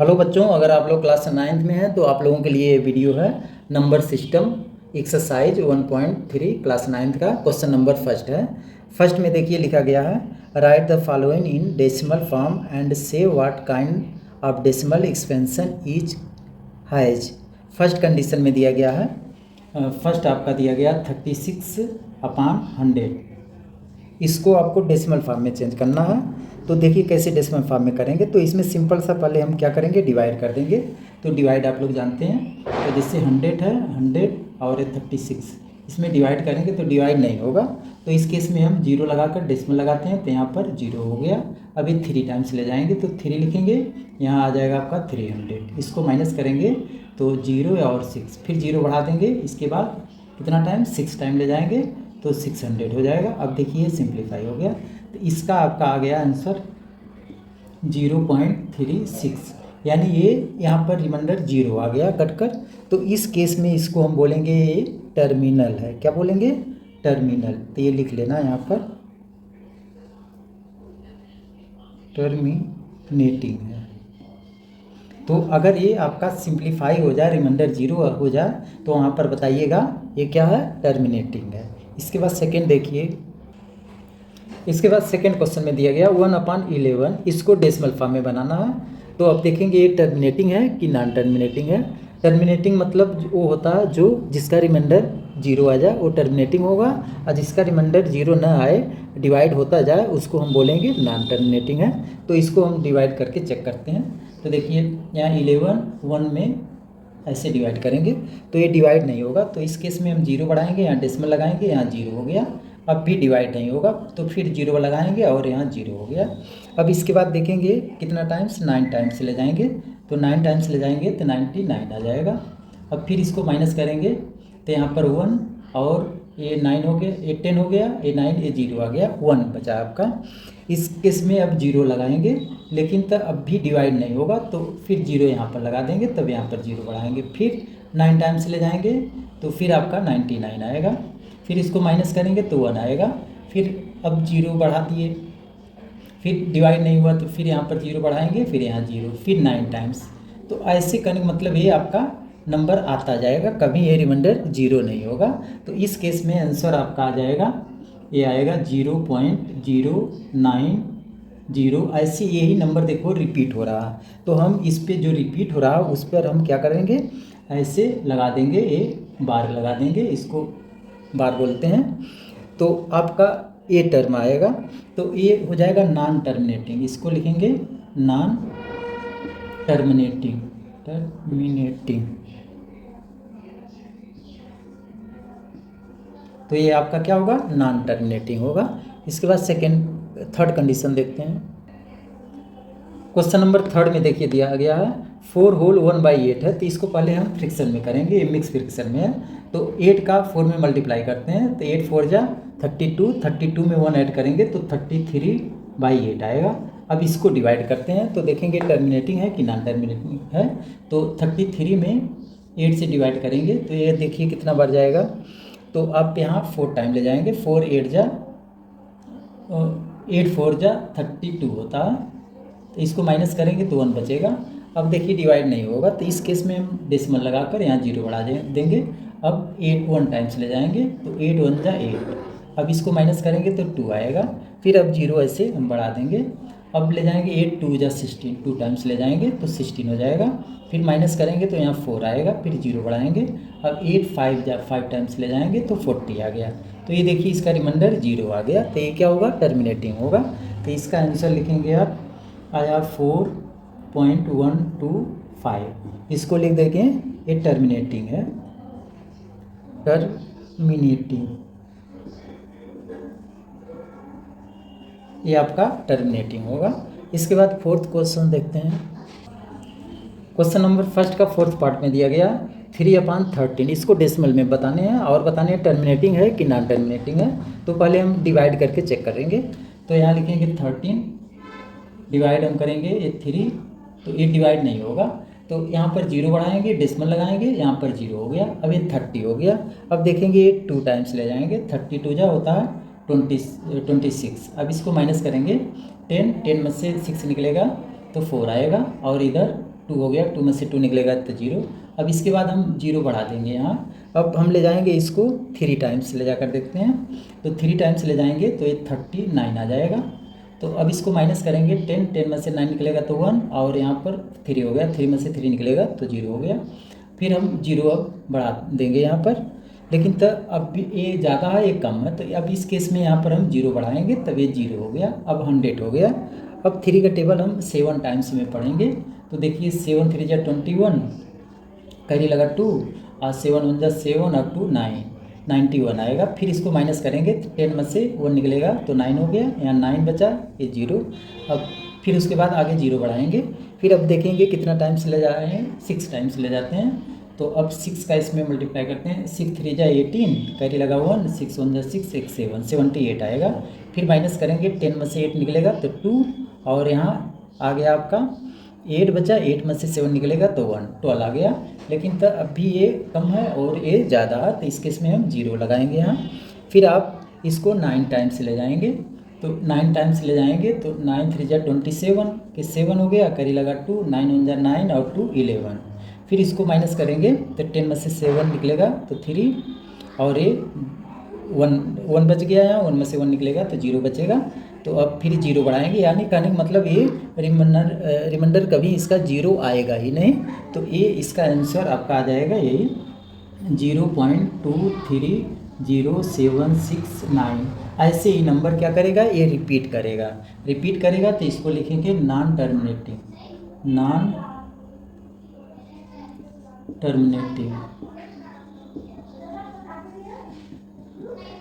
Hello बच्चों, अगर आप लोग क्लास 9th में हैं तो आप लोगों के लिए ये वीडियो है number system exercise 1.3 class 9th का क्वेश्चन नंबर फर्स्ट है। फर्स्ट में देखिए लिखा गया है, write the following in decimal form and say what kind of decimal expansion each has. First condition में दिया गया है, फर्स्ट आपका दिया गया 36/100। इसको आपको डेसिमल फॉर्म में चेंज करना है। तो देखिए कैसे डेसिमल फॉर्म में करेंगे। तो इसमें सिंपल सा पहले हम क्या करेंगे, डिवाइड कर देंगे। तो डिवाइड आप लोग जानते हैं, तो जैसे 100 है, 100 और 36, इसमें डिवाइड करेंगे तो डिवाइड नहीं होगा। तो इस केस में हम 0 लगाकर डेसिमल लगाते हैं, तो यहाँ पर 0 हो गया। अभी 3 टाइम्स ले जाएंगे तो 3 लिखेंगे, यहाँ आ जाएगा आपका 300। इसको माइनस करेंगे तो 0 और 6, फिर 0 बढ़ा देंगे। इसके बाद कितना टाइम, 6 टाइम ले जाएंगे तो 600 हो जाएगा। अब देखिए सिंप्लीफाई हो गया, तो इसका आपका आ गया आंसर 0.36, यानी ये यहाँ पर रिमाइंडर 0 आ गया कटकर। तो इस केस में इसको हम बोलेंगे ये टर्मिनल है। क्या बोलेंगे, टर्मिनल। तो ये लिख लेना यहाँ पर टर्मिनेटिंग है। तो अगर ये आपका सिंप्लीफाई हो जाए, रिमाइंडर 0 हो जाए, तो वहाँ पर बताइएगा ये क्या है, टर्मिनेटिंग है। इसके बाद सेकंड देखिए, इसके बाद सेकंड क्वेश्चन में दिया गया 1/11, इसको डेसिमल फॉर्म में बनाना है। तो अब देखेंगे ये टर्मिनेटिंग है कि नॉन टर्मिनेटिंग है। टर्मिनेटिंग मतलब वो होता है जो जिसका रिमाइंडर 0 आ जाए वो टर्मिनेटिंग होगा, और जिसका रिमाइंडर 0 न आए, डिवाइड होता जाए, उसको हम बोलेंगे नॉन टर्मिनेटिंग है। तो इसको हम डिवाइड करके चेक करते हैं। तो देखिए यहाँ 11 1 में ऐसे डिवाइड करेंगे तो ये डिवाइड नहीं होगा। तो इस केस में हम 0 बढ़ाएंगे, यहाँ डेसिमल लगाएंगे, यहाँ 0 हो गया। अब भी डिवाइड नहीं होगा तो फिर 0 लगाएंगे और यहाँ 0 हो गया। अब इसके बाद देखेंगे कितना टाइम्स, 9 टाइम्स ले जाएंगे। तो 9 टाइम्स ले जाएंगे तो 99 आ जाएगा। अब फिर इसको माइनस करेंगे तो यहाँ पर 1 और ये 9 हो गया, ये 10 हो गया, ये 9, ये 0 आ गया, 1 बचा आपका। इस केस में अब 0 लगाएंगे, लेकिन तब अब भी डिवाइड नहीं होगा। तो फिर 0 यहाँ पर लगा देंगे, तब यहाँ पर 0 बढ़ाएंगे, फिर 9 टाइम्स ले जाएंगे तो फिर आपका 99 आएगा। फिर इसको माइनस करेंगे तो 1 आएगा। फिर अब 0 बढ़ा दिए, फिर डिवाइड नहीं हुआ तो फिर यहाँ पर 0 बढ़ाएंगे, फिर यहाँ 0, फिर 9 टाइम्स। तो ऐसे करने मतलब ये आपका नंबर आता जाएगा, कभी ये रिमाइंडर 0 नहीं होगा। तो इस केस में आंसर आपका आ जाएगा, ये आएगा 0.090। ऐसे यही नंबर देखो रिपीट हो रहा है, तो हम इस पे जो रिपीट हो रहा है उस पर हम क्या करेंगे, ऐसे लगा देंगे, ये बार लगा देंगे, इसको बार बोलते हैं। तो आपका ये टर्म आएगा, तो ये हो जाएगा नॉन टर्मिनेटिंग। इसको लिखेंगे नॉन टर्मिनेटिंग, तो ये आपका क्या होगा, नॉन टर्मिनेटिंग होगा। इसके बाद थर्ड कंडीशन देखते हैं। क्वेश्चन नंबर थर्ड में देखिए दिया गया है 4 होल 1/8 है। तो इसको पहले हम फ्रिक्शन में करेंगे, ये मिक्स फ्रिक्शन में है। तो 8 का 4 में मल्टीप्लाई करते हैं, तो 8 4 जा 32, 32 में 1 ऐड करेंगे तो 33/8 आएगा। अब इसको डिवाइड करते हैं तो देखेंगे टर्मिनेटिंग है कि नॉन टर्मिनेटिंग है। तो 33 में 8 से डिवाइड करेंगे तो ये देखिए कितना बढ़ जाएगा। तो आप यहाँ 4 टाइम ले जाएंगे, 4 8 जा 8 4 जा 32 होता है। तो इसको माइनस करेंगे तो 1 बचेगा। अब देखिए डिवाइड नहीं होगा, तो इस केस में हम डेसिमल लगाकर यहाँ 0 बढ़ा देंगे। अब 8 1 टाइम्स ले जाएंगे तो 8 1 जा 8। अब इसको माइनस करेंगे तो 2 आएगा। फिर अब 0 ऐसे हम बढ़ा देंगे। अब ले जाएंगे 8 2 जा 16, 2 टाइम्स ले जाएंगे तो 16 हो जाएगा। फिर माइनस करेंगे तो यहाँ 4 आएगा, फिर 0 बढ़ाएंगे। अब 8 5 जा 5 टाइम्स ले जाएंगे तो 40 आ गया। तो ये देखिए इसका रिमाइंडर 0 आ गया। तो ये क्या होगा, टर्मिनेटिंग होगा। तो इसका आंसर लिखेंगे आप, आया 4.125। इसको लिख देंगे ये टर्मिनेटिंग है, टर्मिनेटिंग, ये आपका टर्मिनेटिंग होगा। इसके बाद फोर्थ क्वेश्चन देखते हैं। क्वेश्चन नंबर फर्स्ट का फोर्थ पार्ट में दिया गया 3/13, इसको डेसिमल में बताने हैं और बताने हैं टर्मिनेटिंग है कि नॉन टर्मिनेटिंग है। तो पहले हम डिवाइड करके चेक करेंगे। तो यहाँ लिखेंगे 13, डिवाइड हम करेंगे ये 3, तो ये डिवाइड नहीं होगा। तो यहाँ पर 0 बढ़ाएंगे, डेसिमल लगाएंगे, यहाँ पर 0 हो गया। अब ये 30 हो गया। अब देखेंगे ये 2 टाइम्स ले जाएंगे, 32 जा होता है 26। अब इसको माइनस करेंगे, 10 में से 6 निकलेगा तो 4 आएगा, और इधर 2 हो गया, 2 में से 2 निकलेगा तो 0। अब इसके बाद हम 0 बढ़ा देंगे यहाँ। अब हम ले जाएंगे इसको 3 टाइम्स ले जाकर देखते हैं, तो 3 टाइम्स ले जाएंगे तो ये 39 आ जाएगा। तो अब इसको माइनस करेंगे, 10 में से 9 निकलेगा तो 1, और यहाँ पर 3 हो गया, 3 में से 3 निकलेगा तो 0 हो गया। फिर हम 0 अब बढ़ा देंगे यहाँ पर, लेकिन तब अब भी ये ज़्यादा है ये कम है, तो अब इस केस में यहाँ पर हम 0 बढ़ाएंगे तब ये 0 हो गया, अब 100 हो गया। अब 3 का टेबल हम 7 टाइम्स में पढ़ेंगे, तो देखिए 7 3 जा 21, कैरी लगा 2, और 7 1 जा 7 अप टू 9, 91 आएगा। फिर इसको माइनस करेंगे, 10 में से 1 निकलेगा तो 9 हो गया, यहाँ 9 बचा, ये 0। अब फिर उसके बाद आगे 0 बढ़ाएंगे, फिर अब देखेंगे कितना टाइम्स ले जा रहे हैं, 6 टाइम्स ले जाते हैं। तो अब 6 का इसमें मल्टीप्लाई करते हैं, 6 3 जा 18, कैरी लगा 1, 6 1 जा 6, 1 7, 78 आएगा। फिर माइनस करेंगे, 10 में से 8 निकलेगा तो 2, और यहाँ आ गया आपका 8 बचा, 8 में से 7 निकलेगा तो 1, 12 आ गया। लेकिन तो अब भी ये कम है और ये ज़्यादा है, तो इस केस में हम 0 लगाएंगे यहाँ। फिर आप इसको 9 टाइम्स ले जाएंगे, तो 9 टाइम्स ले जाएंगे तो 9 3 जा 27 के 7 हो गया, करी लगा 2, 9 1 जा 9 और 2 11। फिर इसको माइनस करेंगे तो 10 में से 7 निकलेगा तो 3, और ये 1 बच गया, यहाँ 1 में से 1 निकलेगा तो 0 बचेगा। तो अब फिर 0 बढ़ाएंगे, यानी कहने का मतलब ये रिमाइंडर कभी इसका 0 आएगा ही नहीं, तो ये इसका आंसर आपका आ जाएगा यही 0.2306769। ऐसे ही नंबर क्या करेगा, ये रिपीट करेगा तो इसको लिखेंगे नॉन टर्मिनेटिंग,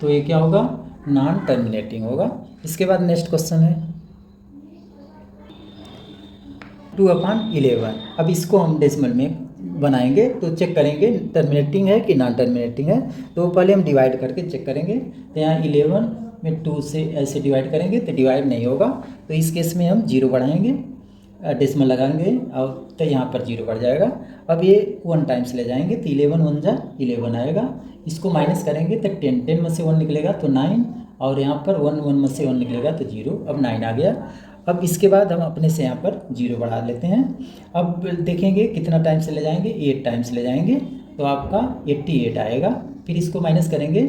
तो ये क्या होगा, नॉन टर्मिनेटिंग होगा। इसके बाद नेक्स्ट क्वेश्चन है 2/11। अब इसको हम डेसिमल में बनाएंगे तो चेक करेंगे टर्मिनेटिंग है कि नॉन टर्मिनेटिंग है। तो पहले हम डिवाइड करके चेक करेंगे, तो यहाँ 11 में 2 से ऐसे डिवाइड करेंगे तो डिवाइड नहीं होगा, तो इस केस में हम 0 बढ़ाएंगे, डेसिमल लगाएंगे और तो यहाँ पर 0 बढ़ जाएगा। अब ये 1 टाइम्स ले जाएंगे तो 11 1 जा 11 आएगा। इसको माइनस करेंगे तो 10 में से 1 निकलेगा तो 9, और यहाँ पर 1 में से 1 निकलेगा तो 0, अब 9 आ गया। अब इसके बाद हम अपने से यहाँ पर 0 बढ़ा लेते हैं। अब देखेंगे कितना टाइम्स ले जाएंगे, 8 टाइम्स ले जाएंगे तो आपका 88 आएगा। फिर इसको माइनस करेंगे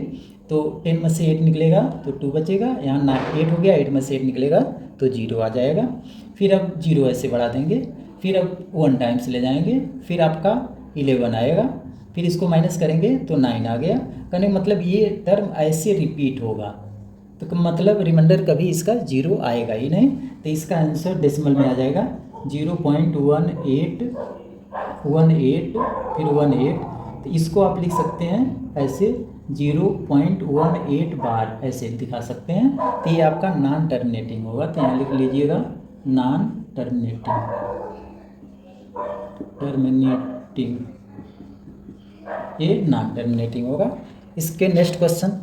तो 10 में से 8 निकलेगा तो 2 बचेगा, यहाँ 8 हो गया, 8 में से 8 निकलेगा तो 0 आ जाएगा। फिर अब 0 ऐसे बढ़ा देंगे, फिर अब 1 टाइम्स ले जाएंगे, फिर आपका 11 आएगा। फिर इसको माइनस करेंगे तो 9 आ गया, कहने मतलब ये टर्म ऐसे रिपीट होगा, तो मतलब रिमाइंडर कभी इसका 0 आएगा ही नहीं, तो इसका आंसर डेसिमल में आ जाएगा 0.1818 फिर 18। तो इसको आप लिख सकते हैं ऐसे 0.18 बार ऐसे दिखा सकते हैं, तो ये आपका नॉन टर्मिनेटिंग होगा। तो यहाँ लिख लीजिएगा नॉन टर्मिनेटिंग, ये नॉन टर्मिनेटिंग होगा। इसके नेक्स्ट क्वेश्चन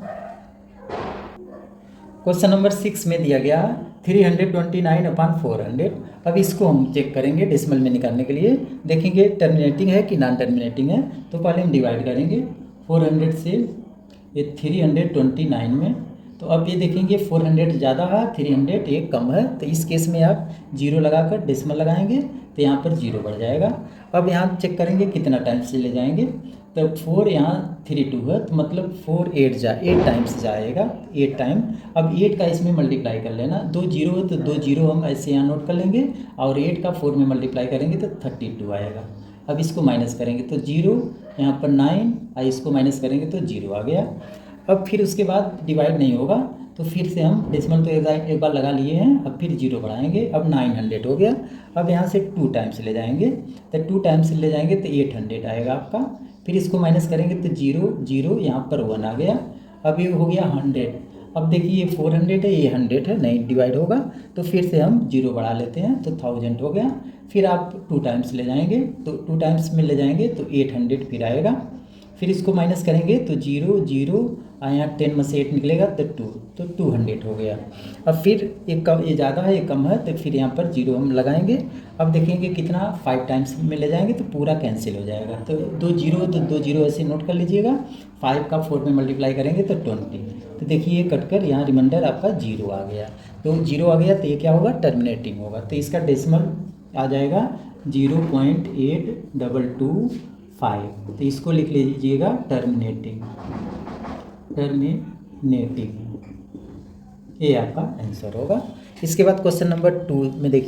नंबर 6 में दिया गया 329/400। अब इसको हम चेक करेंगे डेसिमल में निकालने के लिए, देखेंगे टर्मिनेटिंग है कि नॉन टर्मिनेटिंग है। तो पहले हम डिवाइड करेंगे 400 से ये 329 में, तो अब ये देखेंगे 400 ज़्यादा है, 300 ये कम है, तो इस केस में आप 0 लगाकर डेसिमल लगाएंगे तो यहाँ पर 0 बढ़ जाएगा। अब यहाँ चेक करेंगे कितना टाइम्स ले जाएंगे, तो 4 यहाँ 3 2 है, तो मतलब 4 8 टाइम्स जाएगा, 8 टाइम। अब 8 का इसमें मल्टीप्लाई कर लेना, 2 0 है तो 2 0 हम ऐसे यहाँ नोट कर लेंगे, और 8 का 4 में मल्टीप्लाई करेंगे तो 32 आएगा। अब इसको माइनस करेंगे तो 0, यहाँ पर 9, और इसको माइनस करेंगे तो 0 आ गया। अब फिर उसके बाद डिवाइड नहीं होगा, तो फिर से हम डेसिमल तो एक बार लगा लिए हैं, अब फिर 0 बढ़ाएंगे, अब 900 हो गया। अब यहाँ से 2 टाइम्स ले जाएंगे, तो 2 टाइम्स ले जाएंगे तो 800 आएगा आपका। फिर इसको माइनस करेंगे तो 0 0, यहाँ पर 1 आ गया। अब ये हो गया 100। अब देखिए ये 400 है, ये 100 है, नहीं डिवाइड होगा, तो फिर से हम 0 बढ़ा लेते हैं तो 1000 हो गया। फिर आप 2 टाइम्स ले जाएंगे, तो 2 टाइम्स में ले जाएंगे तो 800 फिर आएगा। फिर इसको माइनस करेंगे तो 0 0, यहाँ 10 में से 8 निकलेगा तो 2, तो 200 हो गया। अब फिर एक कम, ये ज़्यादा है ये कम है, तो फिर यहाँ पर 0 हम लगाएंगे। अब देखेंगे कितना 5 टाइम्स में ले जाएंगे तो पूरा कैंसिल हो जाएगा, तो 2 0 तो 2 0 ऐसे नोट कर लीजिएगा। 5 का 4 में मल्टीप्लाई करेंगे तो 20, तो देखिए ये कटकर यहाँ रिमाइंडर आपका 0 आ गया। तो 0 आ गया तो ये क्या होगा, टर्मिनेटिंग होगा। तो इसका डेसिमल आ जाएगा 0.8225, तो इसको लिख लीजिएगा टर्मिनेटिंग। ये आपका आंसर होगा। इसके बाद क्वेश्चन नंबर 2 में देखिए।